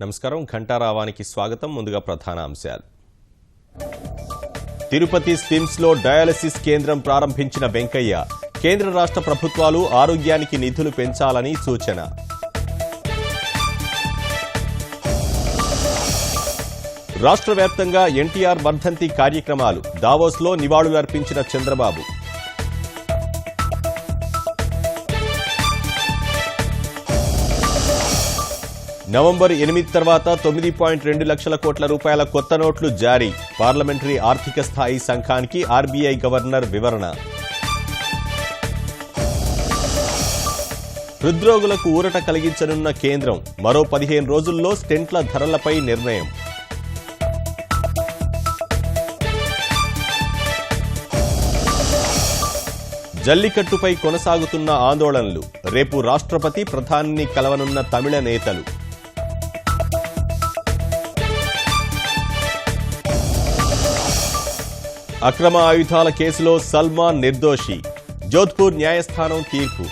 నమస్కారం ఘంటారావానికి స్వాగతం. ముందుగా ప్రధాన అంశాలు. తిరుపతి స్విమ్స్ లో డయాలసిస్ కేంద్రం ప్రారంభించిన వెంకయ్య కేంద్ర రాష్ట్ర ప్రభుత్వాలు ఆరోగ్యానికి నిధులు పెంచాలని సూచన. రాష్ట్ర వ్యాప్తంగా ఎన్టీఆర్ వర్ధంతి కార్యక్రమాలు, దావోస్లో నివాళులర్పించిన చంద్రబాబు. నవంబర్ 8 తర్వాత 9.2 లక్షల కోట్ల రూపాయల కొత్త నోట్లు జారీ. పార్లమెంటరీ ఆర్థిక స్థాయి సంఘానికి ఆర్బీఐ గవర్నర్ వివరణ. హృద్రోగులకు ఊరట కలిగించనున్న కేంద్రం, మరో 15 రోజుల్లో స్టెంట్ల ధరలపై నిర్ణయం. జల్లికట్టుపై కొనసాగుతున్న ఆందోళనలు, రేపు రాష్ట్రపతి ప్రధానిని కలవనున్న తమిళ నేతలు. అక్రమ ఆయుధాల కేసులో సల్మాన్ నిర్దోషి, జోధ్పూర్ న్యాయస్థానం తీర్పు.